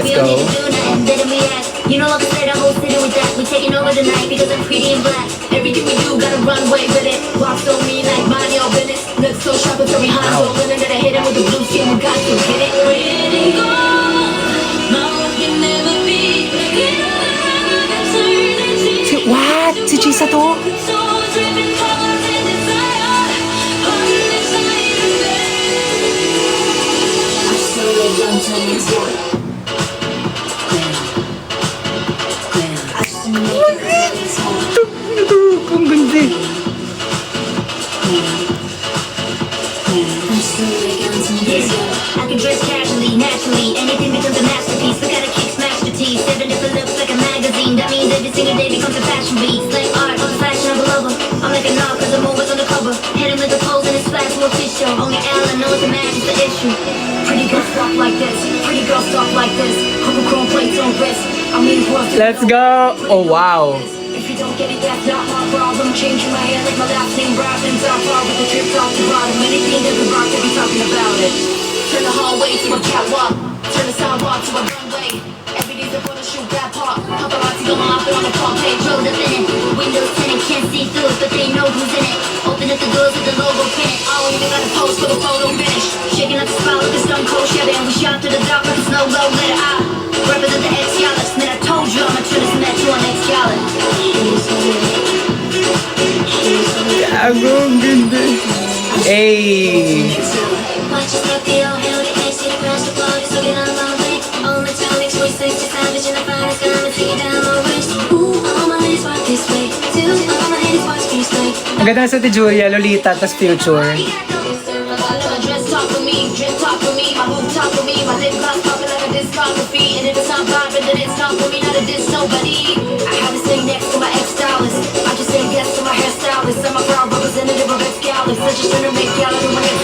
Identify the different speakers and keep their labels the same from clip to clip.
Speaker 1: Let's go.
Speaker 2: You know, like I said, I'm all sitting with that. We taking over the night because I'm pretty and black. Everything we do, gotta run away with it. Walks on me like mind your business. Let's go shopping for behind. So living that I hit him with the blue skin. We got to get it. Pretty gold. My love can never be.
Speaker 1: What? Si Chisa to? Ang ganda eh.
Speaker 2: I can dress casually, naturally. Anything becomes a masterpiece. Look at a kick smash the teeth. Even if it looks like a magazine, that means every single day becomes a fashion beat. Slang art, on fashion, I'm a lover. I'm like a knob, cause I'm always on the cover. Hitting with the pose and it's flash more official. Only Alan knows the match is the issue. Pretty girls walk like this. Pretty girls talk like this. Couple chrome plates on wrist. I mean,
Speaker 1: Let's go! Oh, wow.
Speaker 2: If you don't get it, that's not my problem. Changing my hair like my last name, Robin. Top far with the trip top to bottom. Anything that the rock to be talking about it. Turn the hallway to a catwalk. Turn the sidewalk to a runway. Every day's a photo shoot, that part. Paparazzi going off on the front page. Road up in it. Windows tinted, can't see through it, but they know who's in it. Open up the doors with the logo printed. I don't even gotta post for the photo finish. Shaking up the spot like a stone cold Chevy. And we shot to the dark like it's no low letter I. Represent the ex-Yalas. Man, I told you I'ma turn this net to an ex-Yalas.
Speaker 1: Gago, ang ganda. Hey! Ang ganda sa Tijuria, Lolita, tas Future.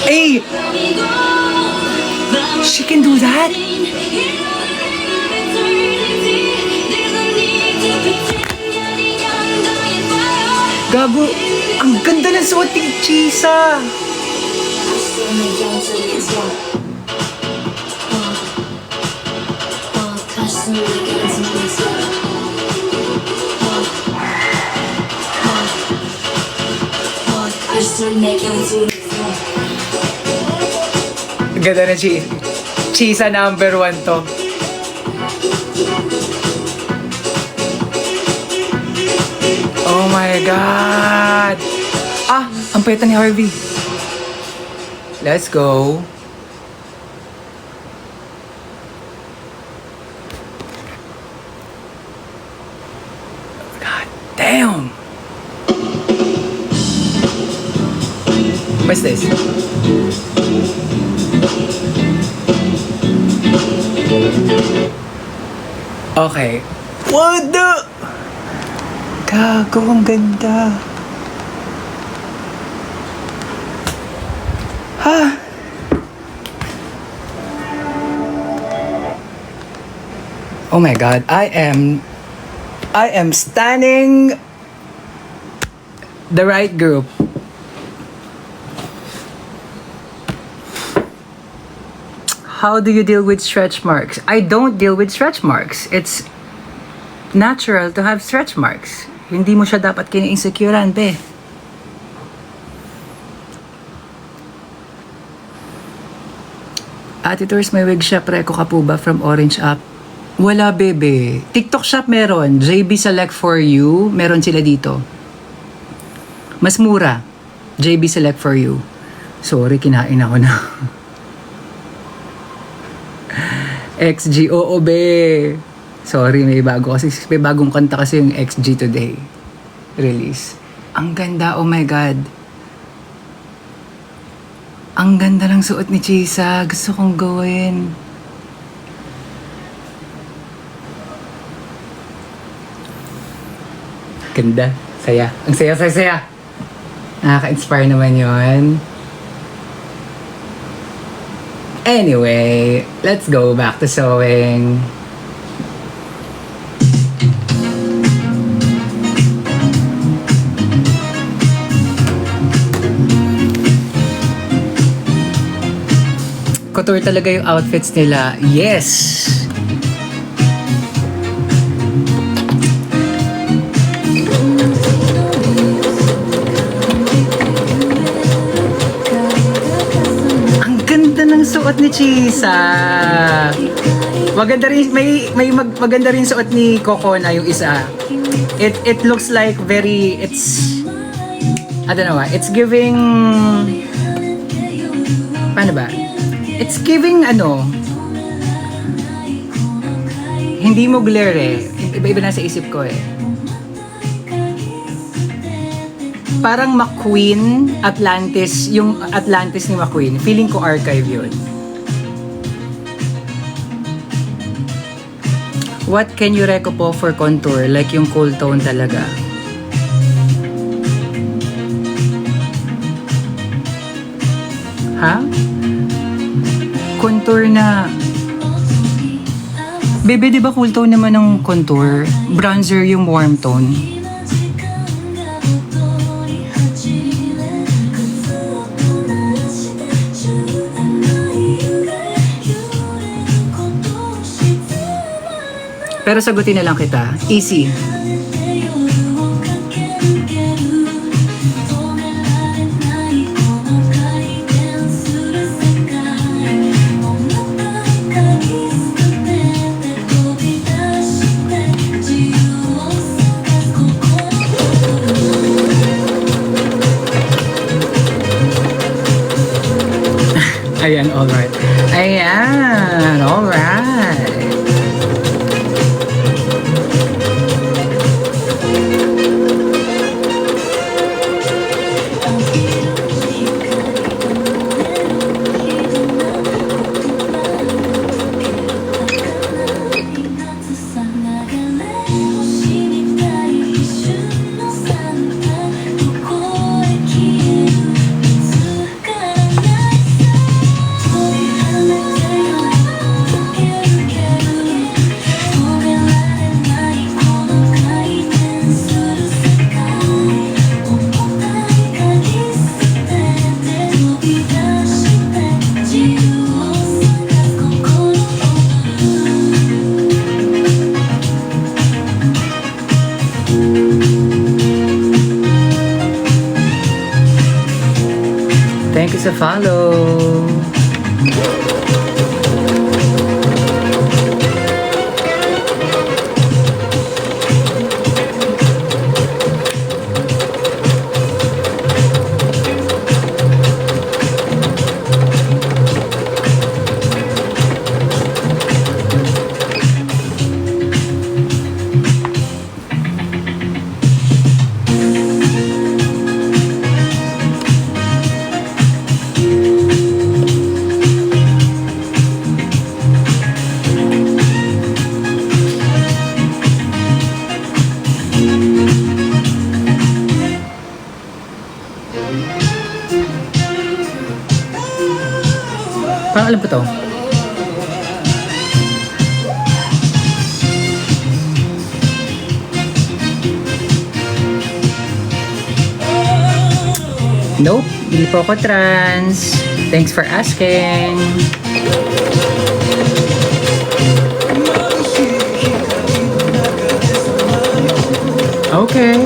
Speaker 1: Hey! She can do that? Gago, ang ganda ng suot ni Chisa. Ganda na Chisa number 1 to. Oh my God! Ah! Ang peta ni Harvey. Let's go. God damn! What's this? Okay. What the? Gago, ang ganda. Ha? Oh my God, I am standing the right group. How do you deal with stretch marks? I don't deal with stretch marks. It's natural to have stretch marks. Hindi mo siya dapat kini-insecurean, be. Ate Tours, may wig shop Reko ka po ba from Orange App? Wala, bebe. TikTok shop meron. JB Select for You. Meron sila dito. Mas mura. JB Select for You. Sorry, kinain ako na. XG, oo, be. Sorry, may bagong kanta kasi yung XG today. Release. Ang ganda, oh my God. Ang ganda ng suot ni Chisa. Gusto kong gawin. Ganda. Saya. Ang saya. Nakaka-inspire naman yon. Anyway, let's go back to sewing. Couture talaga yung outfits nila. Yes! suot ni Chisa. Maganda rin, maganda rin suot ni Coco na yung isa. It looks like I don't know, it's giving, paano ba? It's giving hindi mo glare eh. Iba-iba na sa isip ko eh. Parang McQueen, Atlantis, yung Atlantis ni McQueen. Feeling ko archive yun. What can you reco po for contour? Like yung cool tone talaga. Ha? Contour na... Bebe, di ba cool tone naman ng contour? Bronzer yung warm tone. Pero sagutin na lang kita. Easy. Ayan, alright. Ayan, alright. Thank you sa follow. Parang alam ko to. Nope, hindi po ako trans. Thanks for asking. Okay.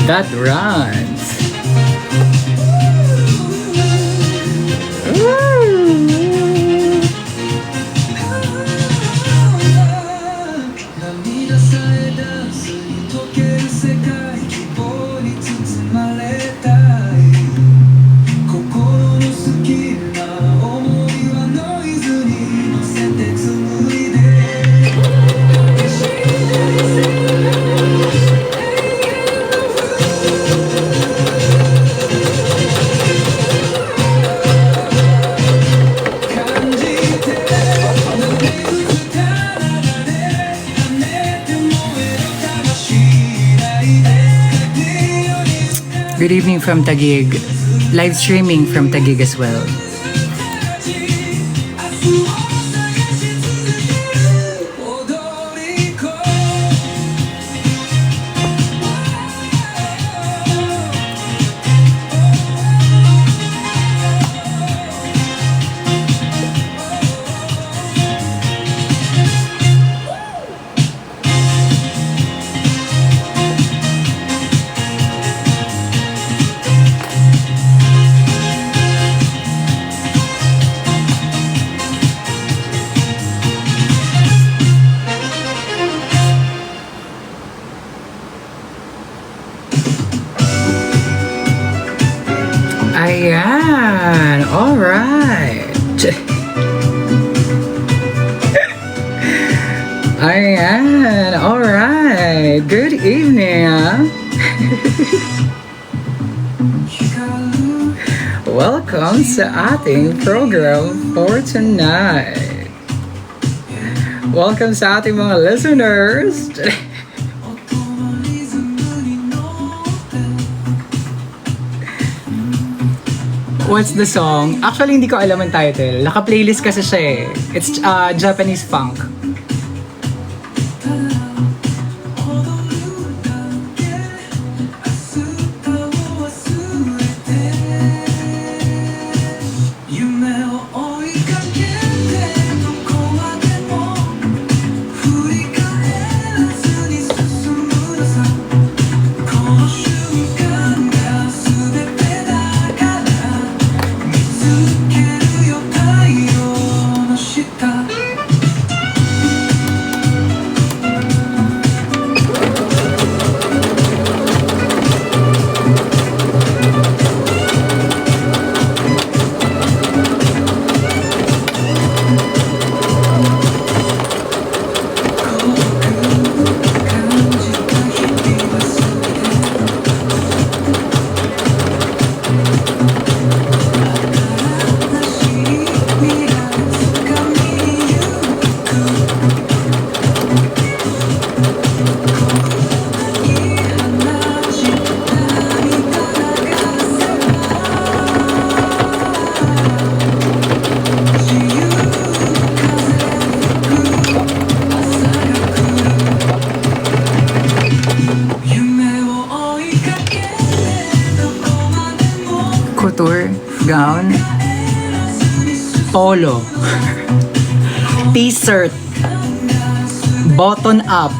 Speaker 1: that runs. Good evening from Taguig. Live streaming from Taguig as well. Ayan, alright. Ayan, alright. Good evening. Welcome sa ating program for tonight. Welcome sa ating mga listeners. What's the song? Actually, hindi ko alam ang title. Naka-playlist kasi siya eh. It's Japanese funk. Couture, gown, polo, t-shirt, button up,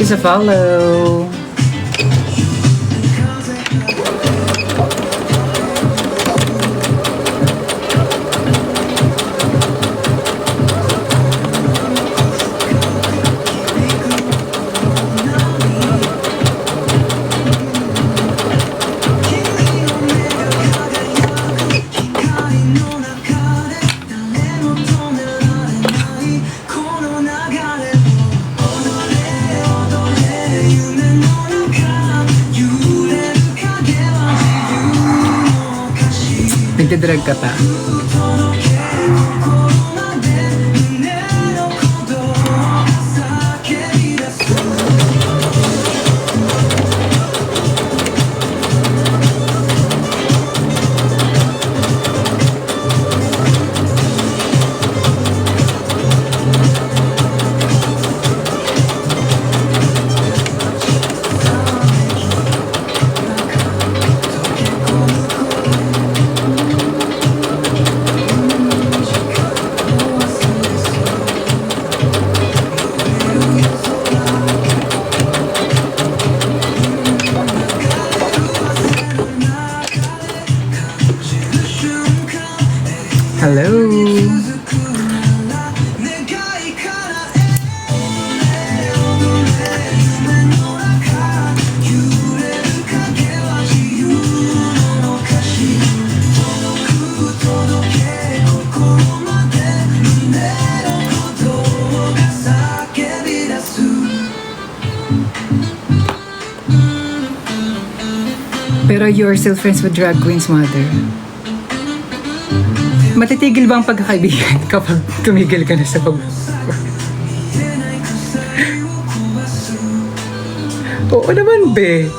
Speaker 1: Thank you sa follow. Nagdadrag ka pa. Hello. Pero you're still friends with drag queen's mother? Matitigil ba ang pagkakaibigan kapag tumigil ka na sa pag... Oo naman, be.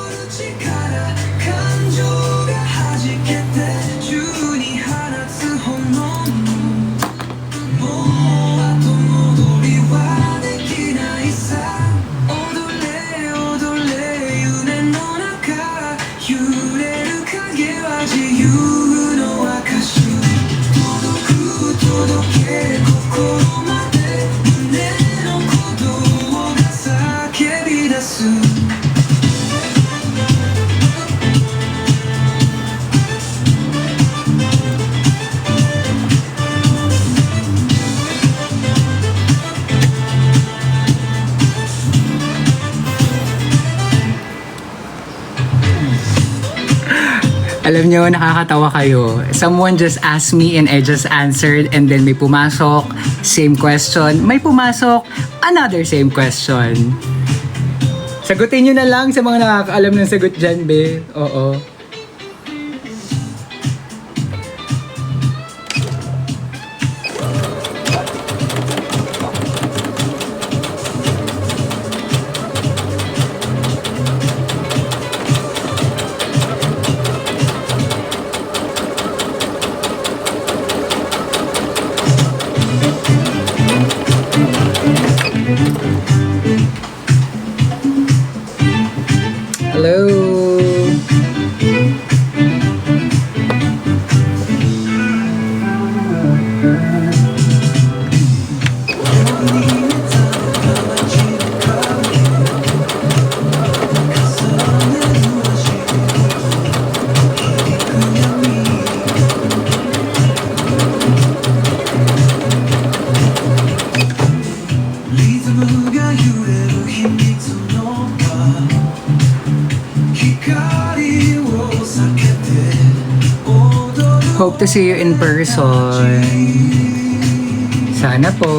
Speaker 1: Alam nyo, nakakatawa kayo. Someone just asked me and I just answered, and then may pumasok, same question. May pumasok, another same question. Sagutin nyo na lang sa mga nakakaalam ng sagot dyan, be. Oo. Hello. Hope to see you in person. Sana po.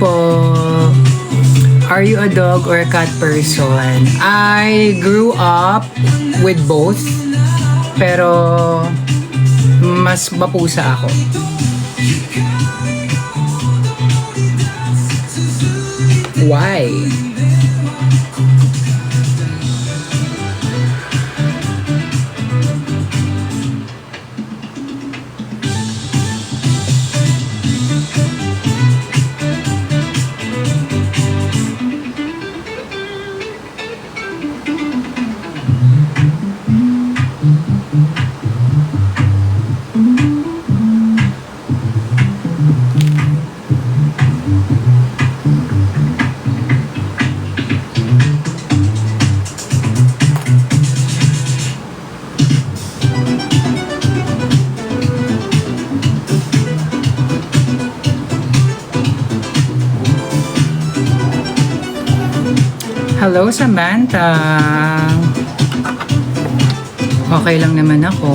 Speaker 1: po. Are you a dog or a cat person? I grew up with both. Pero mas mapusa ako. Why? Hello, Samantha. Okay lang naman ako.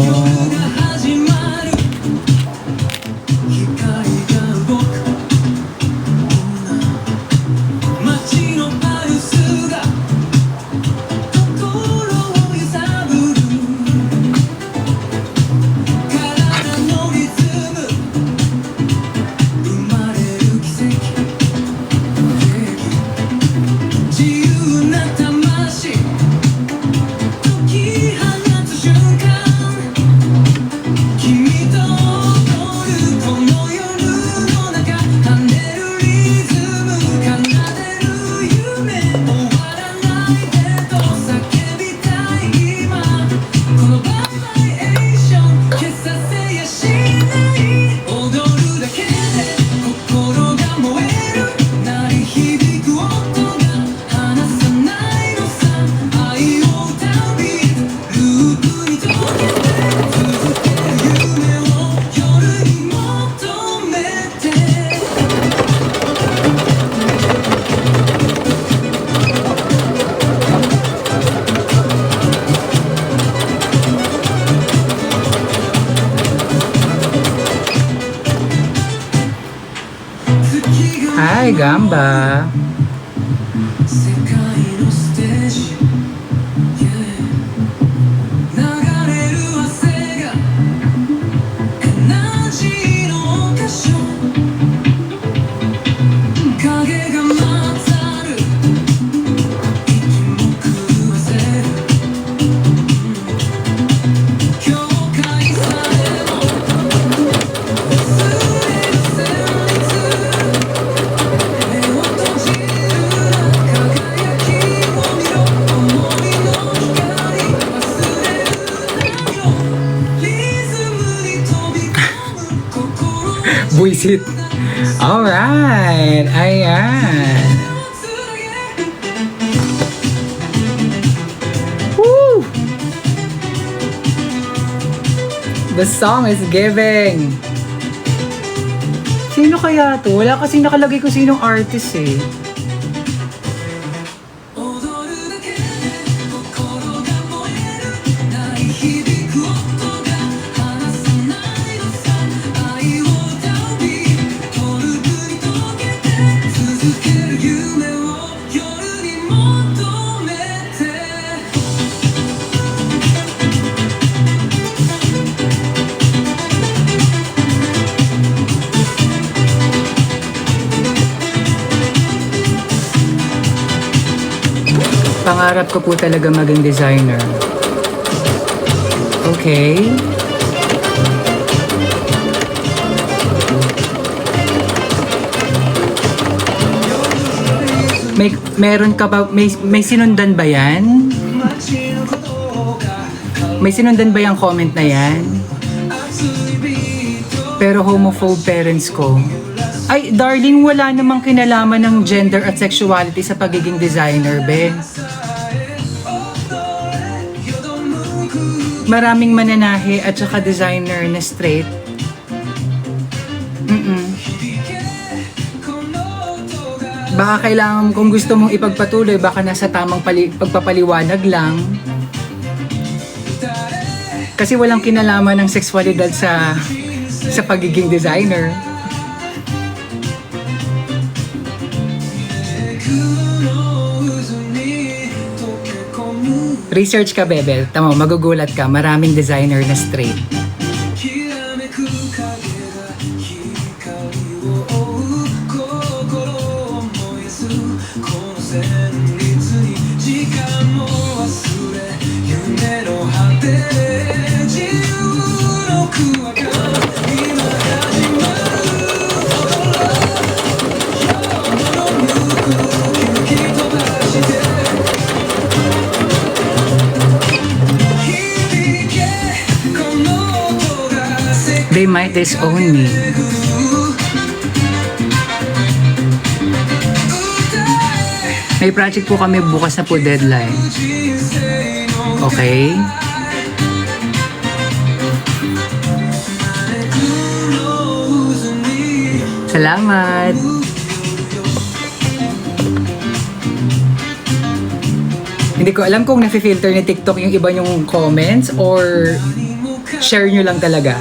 Speaker 1: Hi, Gamba. Buisit. Alright. Ayan. Woo! The song is giving. Sino kaya to? Wala kasi nakalagay ko sinong artist eh. Pangarap ko po talaga maging designer. Okay. Meron ka ba, may sinundan ba yan? May sinundan ba yung comment na yan? Pero homophobe parents ko. Ay, darling, wala namang kinalaman ng gender at sexuality sa pagiging designer, be. Maraming mananahe at saka designer na straight. Baka kailangan, kung gusto mong ipagpatuloy, baka nasa tamang pagpapaliwanag lang. Kasi walang kinalaman ng sexualidad sa pagiging designer. Research ka, Bebe. Tama, magugulat ka. Maraming designer na straight. They might disown me. May project po kami bukas na po deadline. Okay? Salamat! Hindi ko alam kung nafe-filter ni TikTok yung iba yung comments or share nyo lang talaga.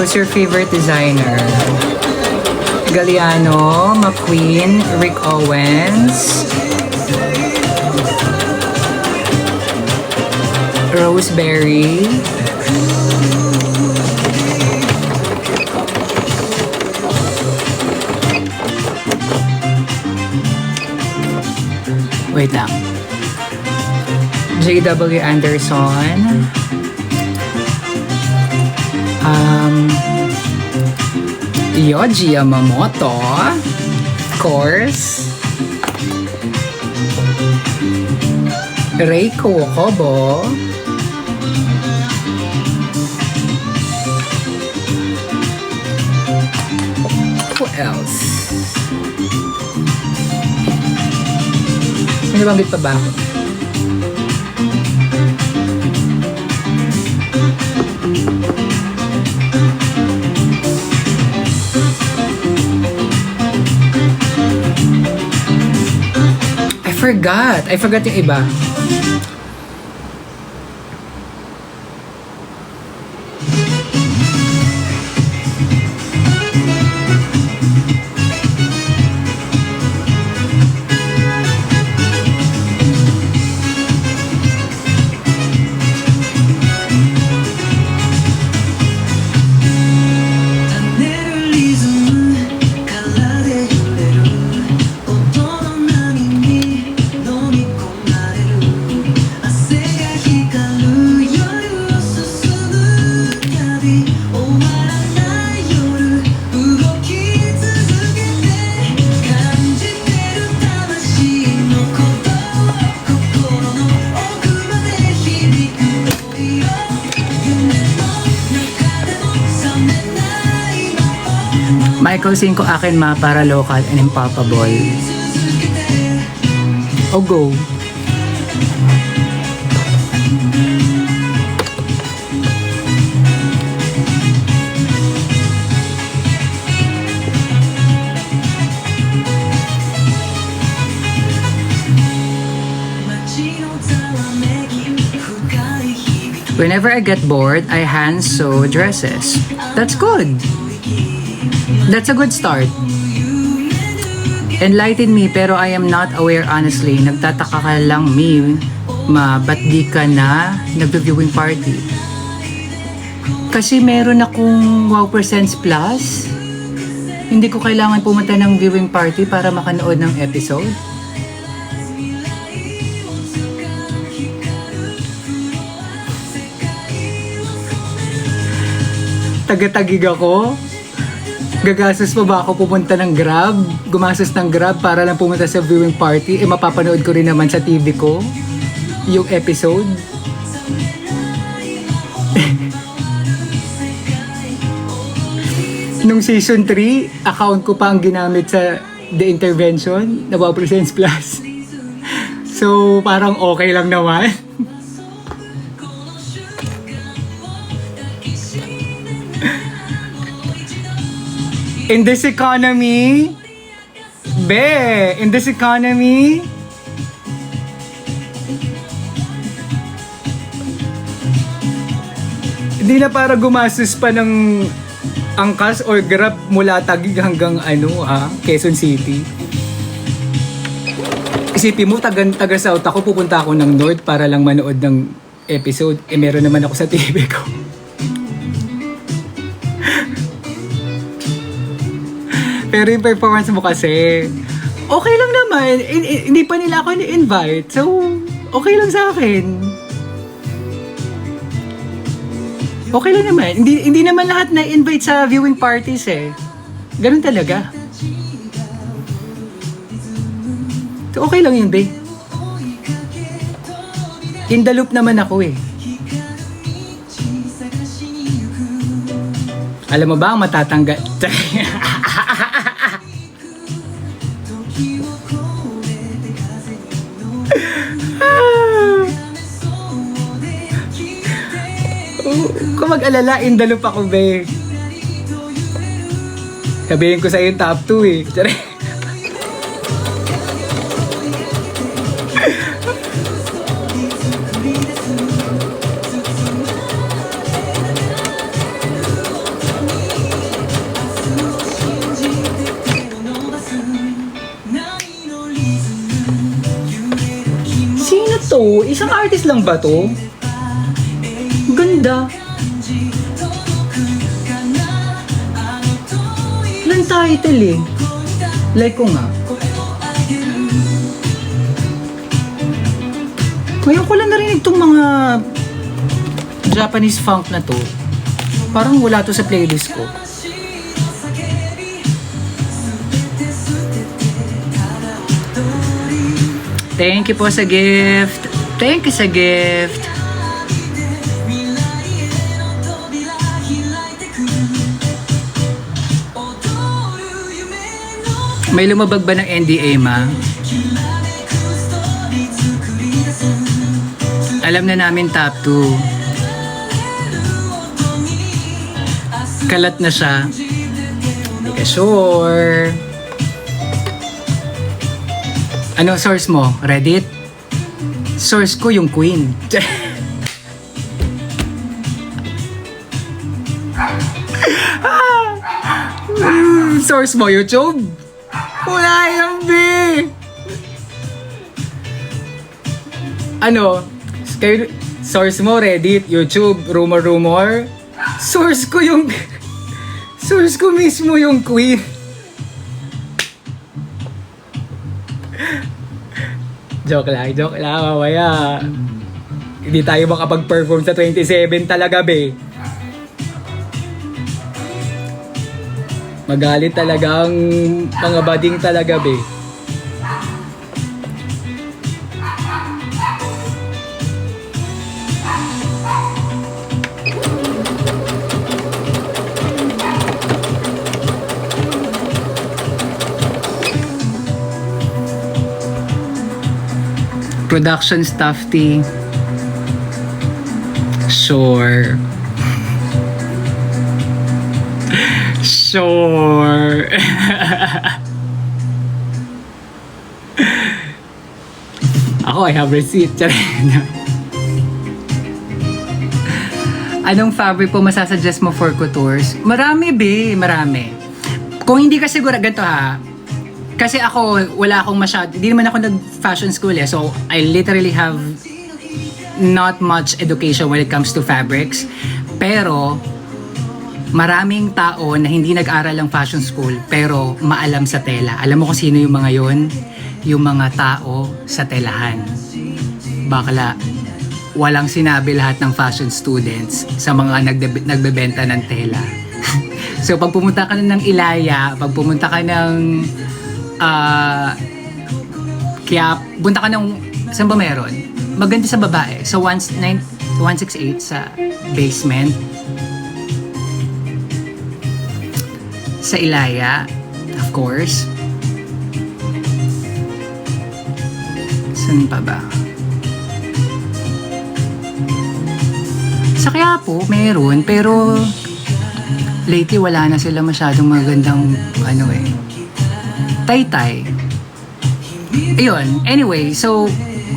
Speaker 1: Who's your favorite designer? Galliano, McQueen, Rick Owens, Roseberry, wait lang, J.W. Anderson, Yoji Yamamoto, of course, Reiko Kobo, who else? May nabanggit pa ba ako? I forgot yung iba. Michael Cinco akin ma para local and impalpable. O go. Whenever I get bored, I hand sew dresses. That's good. That's a good start. Enlighten me, pero I am not aware honestly. Nagtataka ka lang, me, ba't di ka na nag-viewing party? Kasi meron akong Wow Presents Plus. Hindi ko kailangan pumunta ng viewing party para makanood ng episode. Taga-tagig ako. Gagastos pa ba ako pupunta ng Grab? Gumastos ng Grab para lang pumunta sa viewing party? Eh, mapapanood ko rin naman sa TV ko yung episode. Nung season 3, account ko pa ang ginamit sa The Intervention na Wow Presents Plus. So, parang okay lang naman. In this economy, in this economy, hindi na para gumastos pa ng angkas or grab mula Taguig hanggang Quezon City. Isipin mo, taga South ako, pupunta ako ng North para lang manood ng episode. Meron naman ako sa TV ko. Pero yung performance mo kasi, okay lang naman. Hindi pa nila ako ni-invite. So, okay lang sa akin. Okay lang naman. Hindi naman lahat na-invite sa viewing parties eh. Ganun talaga. So, okay lang yun, babe. In the loop naman ako eh. Alam mo ba ang matatanggal? Kung mag-alala, in the loop ako, be. Sabihin ko sa'yo yung top 2 eh. Sino to? Isang artist lang ba to? Ganda. Walang title eh. Like ko nga. Ngayon ko lang narinig itong mga Japanese funk na to. Parang wala to sa playlist ko. Thank you po sa gift. Thank you sa gift. May lumabag ba ng NDA, ma? Alam na namin top 2. Kalat na siya. Hindi ka sure. Ano source mo? Reddit? Source ko yung Queen. Source mo YouTube? Wala yan, be! Ano? Kayo, source mo Reddit, YouTube, rumor? Source ko yung... source ko mismo yung Queen. Joke lang, mamaya. Hindi tayo makapag-perform sa 27 talaga, be. Magalit talagang mga bading talaga, be. Production staff, T. Sure. Sure. Ako, I have receipt. Anong fabric po masasuggest mo for coutures? Marami, be. Marami. Kung hindi ka siguro, ganito ha. Kasi ako, wala akong hindi naman ako nag-fashion school eh. So, I literally have not much education when it comes to fabrics. Pero, maraming tao na hindi nag-aral ng fashion school pero maalam sa tela. Alam mo kung sino yung mga yon? Yung mga tao sa telahan. Bakla, walang sinabi lahat ng fashion students sa mga nagbebenta ng tela. So, pag pumunta ka ng Ilaya, pag pumunta ka ng kaya punta ka ng saan ba meron? Maganda sa babae. Sa 168 sa basement. sa Ilaya, of course. Saan pa ba? Sa Quiapo, meron, pero lately wala na sila masyadong magandang Taytay. Ayun, anyway, so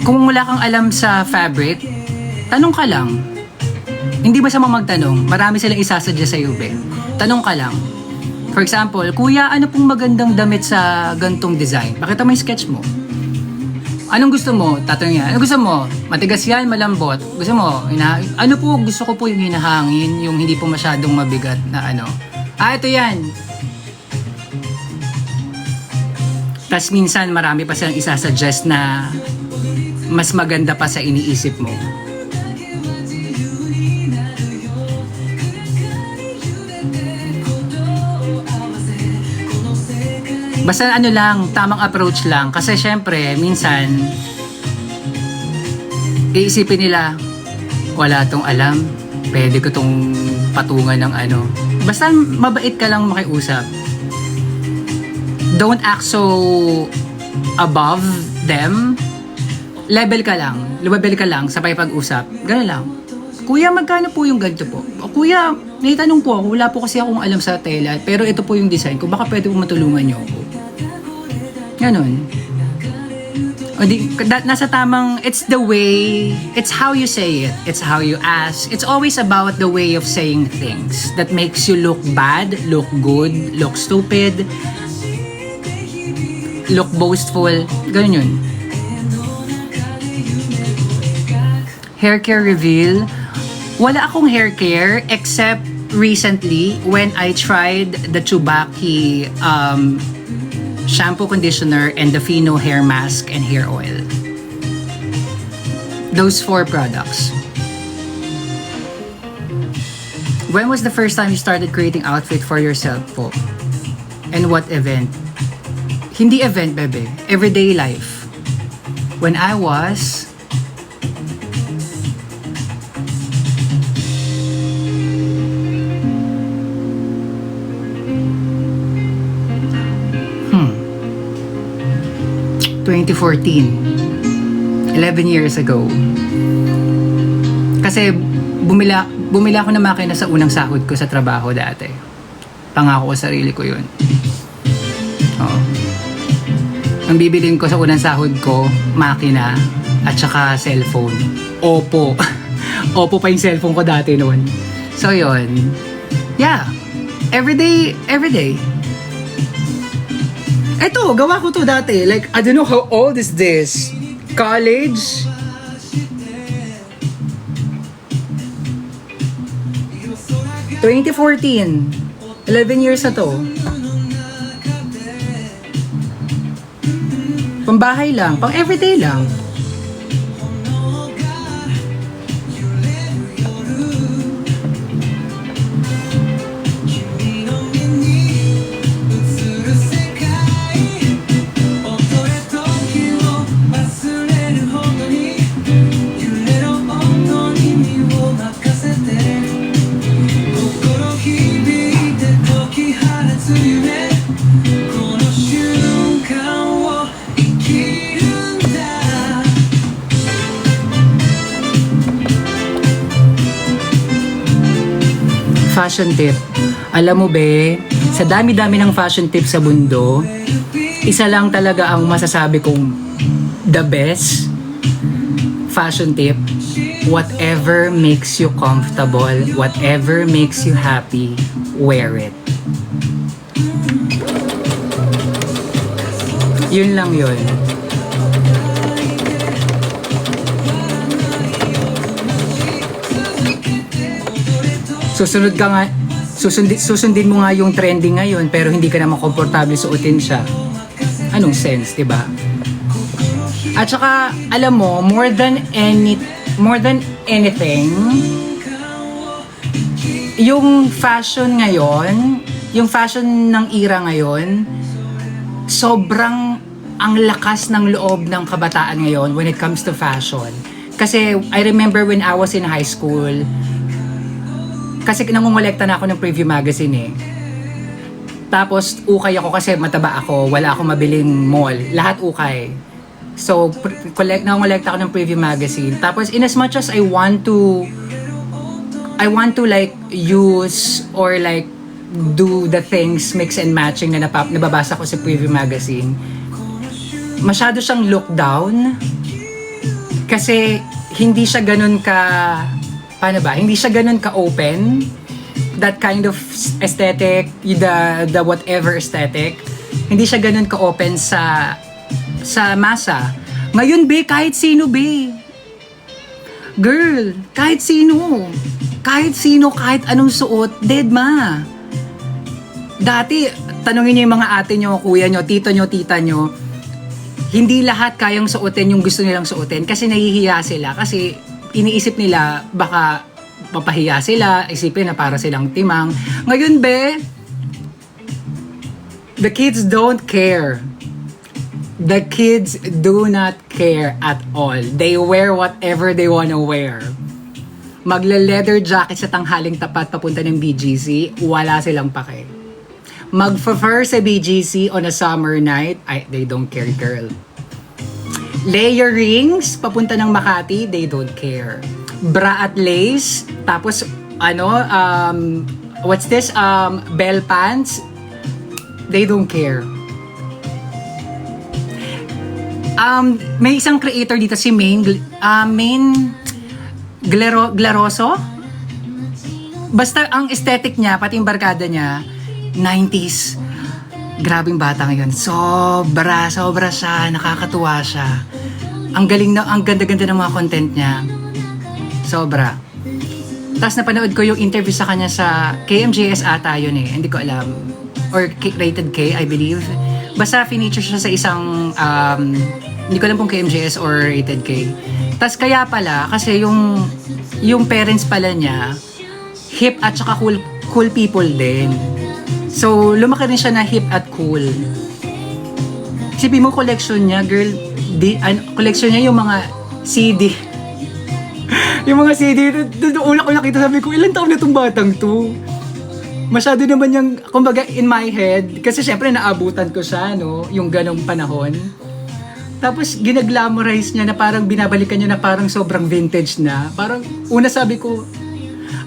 Speaker 1: kung wala kang alam sa fabric, tanong ka lang. Hindi masamang magtanong, marami silang isasuggest sa'yo, be. Tanong ka lang. For example, kuya, ano pong magandang damit sa gantong design? Pakita mo yung sketch mo. Anong gusto mo? Tatanong yan. Ano gusto mo? Matigas yan, malambot. Gusto mo? Ano po? Gusto ko po yung hinahangin, yung hindi po masyadong mabigat na ito yan. Tas minsan marami pa silang isasuggest na mas maganda pa sa iniisip mo. Basta lang, tamang approach lang. Kasi syempre, minsan, iisipin nila, wala tong alam, pwede ko tong patungan ng Basta mabait ka lang makiusap. Don't act so above them. Level ka lang, sabay pag-usap. Ganun lang. Kuya, magkano po yung ganito po? O, kuya, may tanong po ako, wala po kasi akong alam sa tela, pero ito po yung design ko, baka pwede po matulungan niyo ako. Ganun. Nasa tamang, it's the way, it's how you say it, it's how you ask, it's always about the way of saying things that makes you look bad, look good, look stupid, look boastful, ganun yun. Hair care reveal, wala akong hair care except recently when I tried the Tsubaki shampoo, conditioner, and the Fino hair mask and hair oil. Those 4 products. When was the first time you started creating outfit for yourself po? And what event? Hindi event, bebe. Everyday life. When I was 2014. 11 years ago. Kasi bumila ako ng makina sa unang sahod ko sa trabaho dati. Pangako ko sarili ko yun. Oo. Ang bibilin ko sa unang sahod ko, makina at saka cellphone. Oppo. Oppo pa yung cellphone ko dati noon. So yun. Yeah. Everyday. Eto, gawa ko to dati. Like, I don't know how old is this. College? (2014). 11 years na to. Pambahay lang, pang everyday lang. Fashion tip. Alam mo be, sa dami-dami ng fashion tip sa mundo, isa lang talaga ang masasabi kong the best fashion tip. Whatever makes you comfortable, whatever makes you happy, wear it. Yun lang yun. Susundin mo nga yung trending ngayon pero hindi ka naman komportable suotin siya. Anong sense, 'di ba? At saka alam mo, more than anything, yung fashion ngayon, yung fashion ng era ngayon, sobrang ang lakas ng loob ng kabataan ngayon when it comes to fashion. Kasi I remember when I was in high school, kasi nangongolekta na ako ng preview magazine eh. Tapos, ukay ako kasi mataba ako. Wala akong mabiling mall. Lahat ukay. So, nangolekta ako ng preview magazine. Tapos, in as much as I want to like use or like do the things mix and matching na nababasa ko sa preview magazine, masyado siyang look down. Kasi, hindi siya ganun hindi siya ganun ka-open. That kind of aesthetic, the whatever aesthetic, hindi siya ganun ka-open sa masa. Ngayon, be, kahit sino, be. Girl, kahit sino. Kahit sino, kahit anong suot, dead ma. Dati, tanungin niyo yung mga ate niyo, kuya niyo, tito niyo, tita niyo, hindi lahat kayang suotin yung gusto nilang suotin kasi nahihiya sila. Kasi iniisip nila, baka mapahiya sila, isipin na para silang timang. Ngayon, be, the kids don't care. The kids do not care at all. They wear whatever they wanna wear. Magla-leather jacket sa tanghaling tapat papunta ng BGC, wala silang pake. Mag-fur sa BGC on a summer night, they don't care, girl. Layer rings papunta ng Makati, they don't care. Bra at lace, tapos what's this? Bell pants, they don't care. May isang creator dito, si Main Glaroso. Basta ang aesthetic niya, pati yung barkada niya, 90s. Grabing bata ngayon. Sobra siya, nakakatuwa siya. Ang ganda-ganda ng mga content niya. Sobra. Tapos napanood ko yung interview sa kanya sa KMJS ata yun eh. Hindi ko alam. Or Rated K, I believe. Basta feature siya sa isang hindi ko alam kung KMJS or Rated K. Tapos kaya pala, kasi yung parents pala niya, hip at saka cool people din. So, lumaki rin siya na hip at cool. Isipin mo, collection niya, girl, collection niya yung mga CD. Yung mga CD, una ko nakita, sabi ko, ilan taon na itong batang to? Masyado naman yung, kumbaga, in my head, kasi syempre naabutan ko siya, no, yung ganong panahon. Tapos, ginaglamorize niya na parang binabalikan niya na parang sobrang vintage na. Parang, una sabi ko,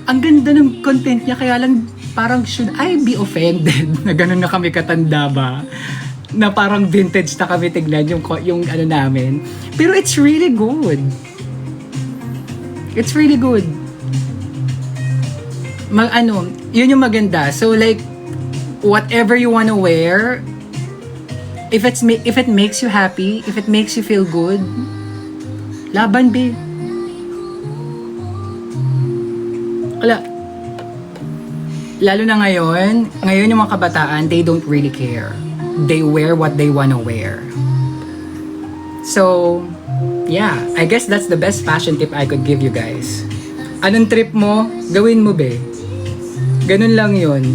Speaker 1: ang ganda ng content niya, kaya lang, parang should I be offended na gano'n na kami katanda ba? Na parang vintage na kami tignan yung ano namin. Pero it's really good. It's really good. Yun yung maganda. So like, whatever you wanna wear, if it makes you happy, if it makes you feel good, laban, be. Lalo na ngayon yung mga kabataan, they don't really care. They wear what they wanna wear. So, yeah, I guess that's the best fashion tip I could give you guys. Anong trip mo, gawin mo, be. Ganun lang yun.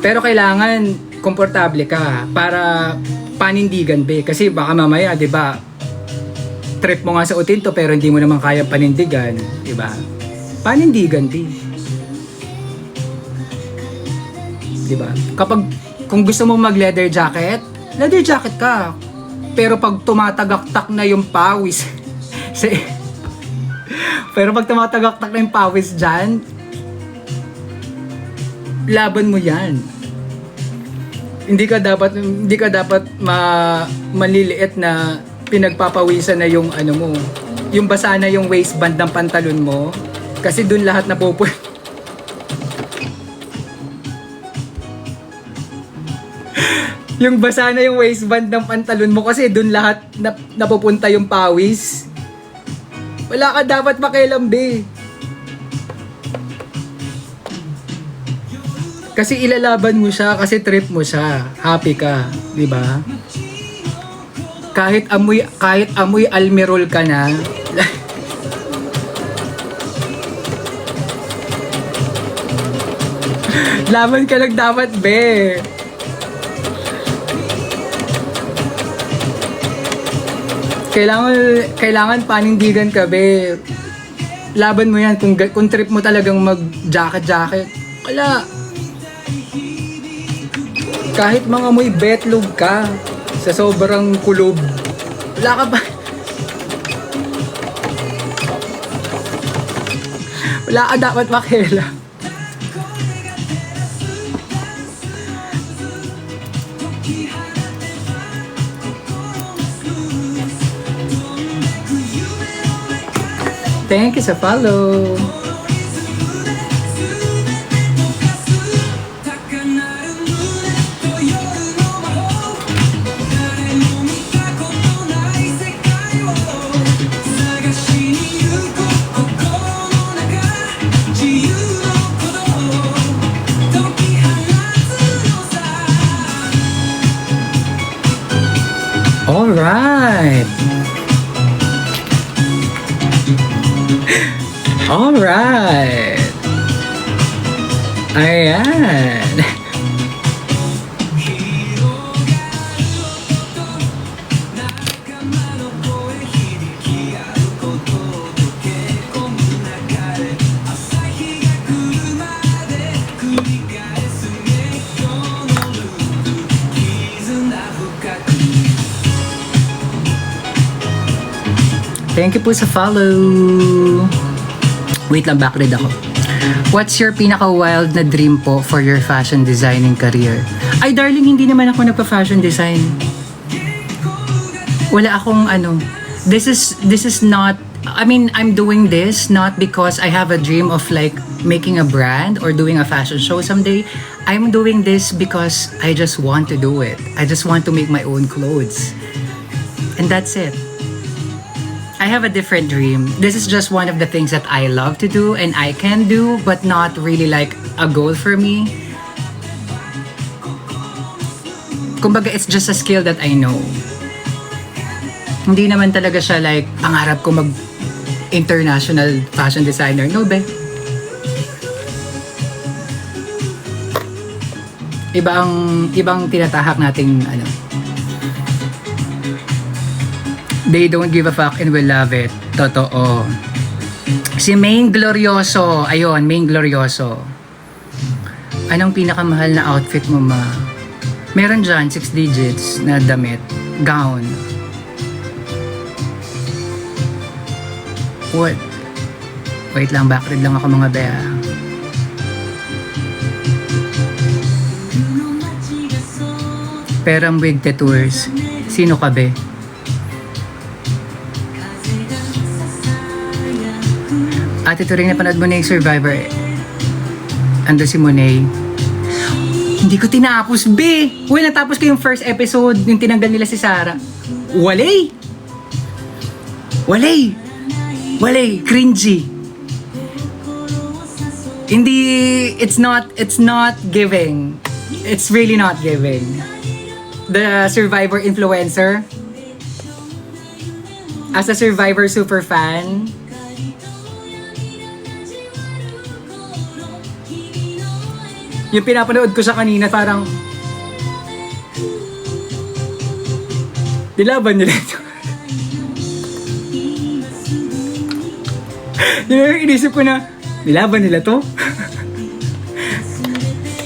Speaker 1: Pero kailangan komportable ka para panindigan, be. Kasi baka mamaya, di ba, trip mo nga sa utinto pero hindi mo naman kaya panindigan, di ba? Panindigan, be. Diba? Kung gusto mo mag leather jacket ka. Pero pag tumatagaktak na yung pawis, dyan, laban mo yan. Hindi ka dapat maliliit na pinagpapawisan na yung ano mo. Yung basa na yung waistband ng pantalon mo. Kasi dun lahat napupunta. Yung basa na yung waistband ng pantalon mo kasi dun lahat napupunta yung pawis. Wala ka dapat makialambe. Kasi ilalaban mo siya, kasi trip mo siya. Happy ka, di ba? Kahit amoy almirol ka na. Laban ka lang dapat, be. Kailangan panindigan ka, be. Laban mo yan kung trip mo talagang mag-jacket. Wala. Kahit mga muy betlog ka sa sobrang kulob, wala ka ba? Wala ka dapat makila. Thank you sa follow. All right. All right. Ayan. Thank you po sa follow. Wait lang, backread ako. What's your pinaka-wild na dream po for your fashion designing career? Ay, darling, hindi naman ako nagpa-fashion design. Wala akong ano. This is not, I mean, I'm doing this not because I have a dream of like making a brand or doing a fashion show someday. I'm doing this because I just want to do it. I just want to make my own clothes. And that's it. I have a different dream. This is just one of the things that I love to do and I can do, but not really like a goal for me. Kumbaga, it's just a skill that I know. Hindi naman talaga siya like, pangarap ko mag-international fashion designer. No, be. Ibang tinatahak nating ano. They don't give a fuck and will love it. Totoo. Si Main Glorioso. Ayun, Main Glorioso. Anong pinakamahal na outfit mo, ma? Meron dyan, 6 digits na damit. Gown. What? Wait lang, backread lang ako mga bea. Perang Wig Tours. Sino ka, be? At ito rin napanood mo na yung Survivor. Ando si Monet. Hindi ko tinapos, be! Uy, natapos ko yung first episode, yung tinanggal nila si Sarah. Walay! Walay! Walay! Cringy! Hindi, it's not giving. It's really not giving. The Survivor influencer. As a Survivor super fan, yung pinapanood ko sa kanina, parang nilaban nila ito. Yung inisip ko na, nilaban nila to?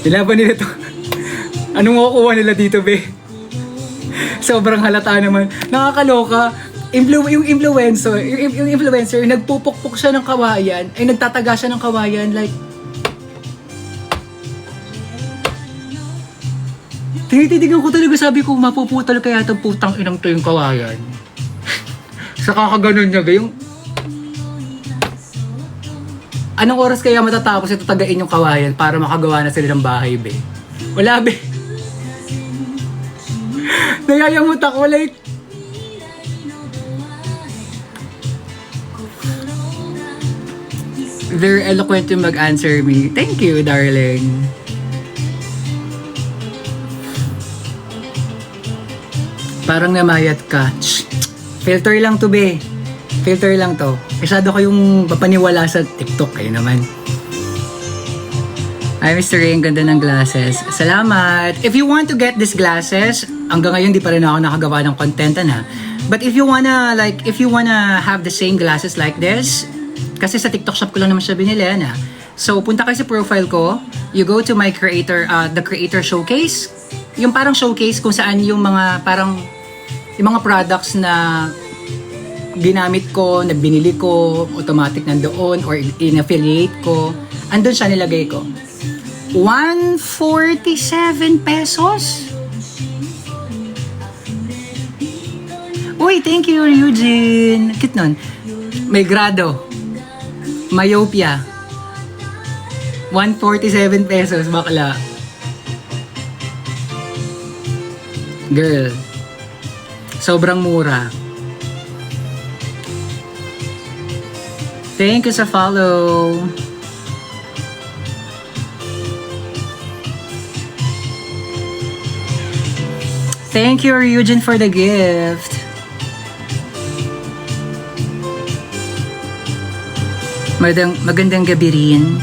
Speaker 1: Nilaban nila to? Anong makukuha nila dito, be? Sobrang halata naman. Nakakaloka. Yung influencer, nagpupukpok siya ng kawayan, ay nagtataga siya ng kawayan, like, tinitidigan ko talaga, sabi ko, mapuputal kaya itong putang inang to yung kawayan. Sa kakaganon niya, yung... Anong oras kaya matatapos ito tagain yung kawayan para makagawa na sila ng bahay, be? Wala, be. Nayayamot ako, like... Very eloquent yung mag-answer me. Thank you, darling. Parang namayat ka. Filter lang to, be. Filter lang to. Masyado kayong papaniwala sa TikTok. Kayo naman. Hi, Mr. Ray. Ang ganda ng glasses. Salamat. If you want to get these glasses, hanggang ngayon di pa rin ako nakagawa ng content na. But if you wanna have the same glasses like this, kasi sa TikTok shop ko lang naman siya binili, na. So, punta kayo sa profile ko. You go to my creator, the creator showcase. yung parang showcase kung saan yung mga parang yung mga products na ginamit ko, na binili ko, automatic nandoon or in-affiliate ko, andun siya nilagay ko. 147 pesos? Uy, thank you, Eugene. Cute nun. May grado. Myopia. 147 pesos, bakla. Girl. Sobrang mura. Thank you sa follow. Thank you, Eugene, for the gift. Magandang gabi rin.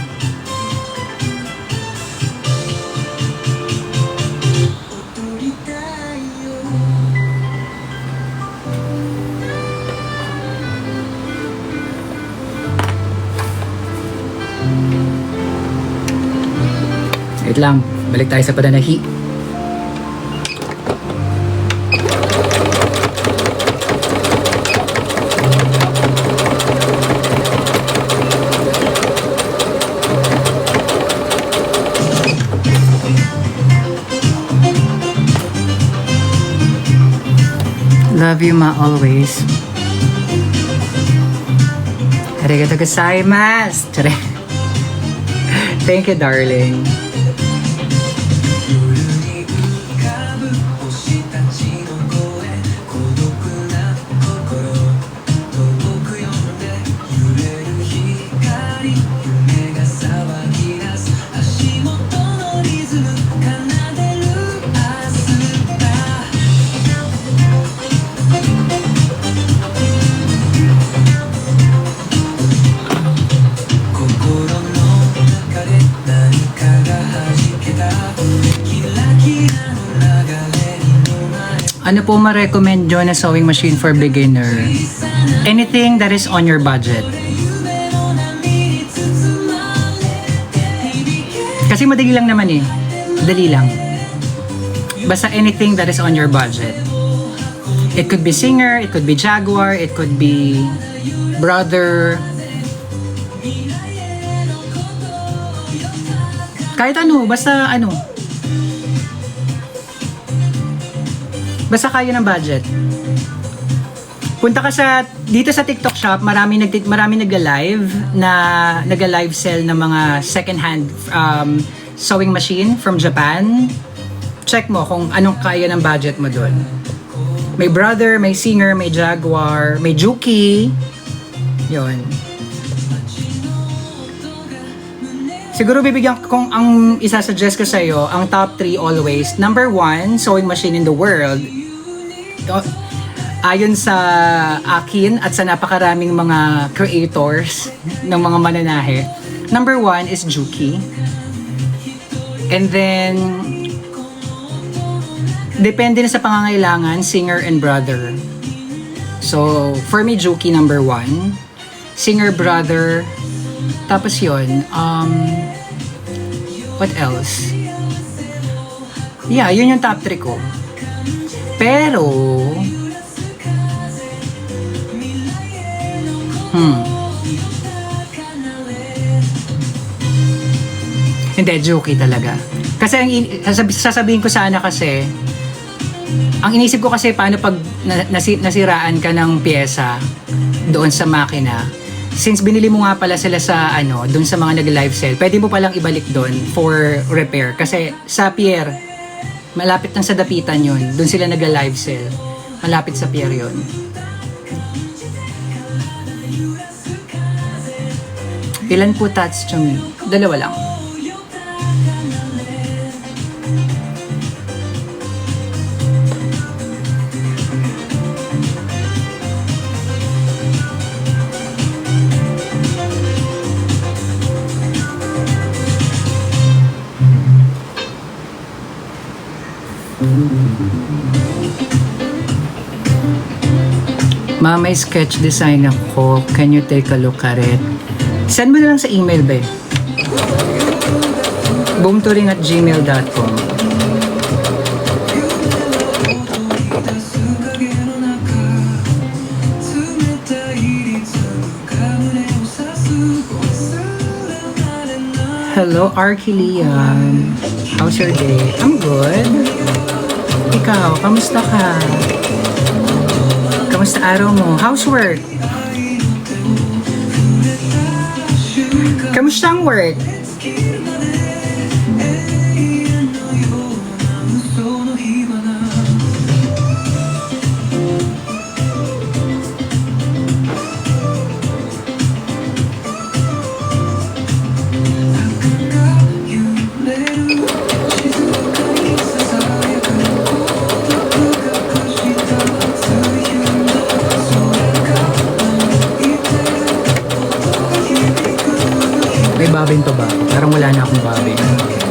Speaker 1: Wait lang, balik tayo sa pananahi. Love you, ma, always. Arigatou gozaimasu. Thank you, darling. Ano po ma-recommend nyo na sewing machine for beginner? Anything that is on your budget. Kasi madali lang naman eh. Dali lang. Basta anything that is on your budget. It could be Singer, it could be Jaguar, it could be Brother. Kahit ano, basta ano. Basta kaya ng budget. Punta ka dito sa TikTok shop, marami nagla-live sell ng mga second-hand sewing machine from Japan. Check mo kung anong kaya ng budget mo doon. May Brother, may Singer, may Jaguar, may Juki. Yon. Siguro bibigyan kung ang isa-suggest ko sa iyo, ang top 3 always. Number 1, sewing machine in the world. Ayon sa akin at sa napakaraming mga creators ng mga mananahe. Number 1 is Juki. And then depende na sa pangangailangan, Singer and Brother. So, for me, Juki number 1. Singer, Brother. Tapos yun, what else? Yeah, yun yung top 3 ko. Pero, hindi, Juki talaga. Kasi sasabihin ko sana kasi, ang inisip ko kasi paano pag nasiraan ka ng pyesa doon sa makina, since binili mo nga pala sila sa doon sa mga nag-live sale, pwede mo palang ibalik doon for repair. Kasi sa pier, malapit lang sa dapitan yun. Doon sila nag-live sale. Malapit sa pier yun. Ilan po tats, Chumi? 2 lang. Mama, may sketch design ako. Can you take a look at it? Send mo na lang sa email, be. boomturing@gmail.com. Hello, Arky Liam. How's your day? I'm good. Ikaw, kamusta ka? Kamusta araw mo? How's work? Kamusta ang work? May babin to ba? Parang wala na akong babin.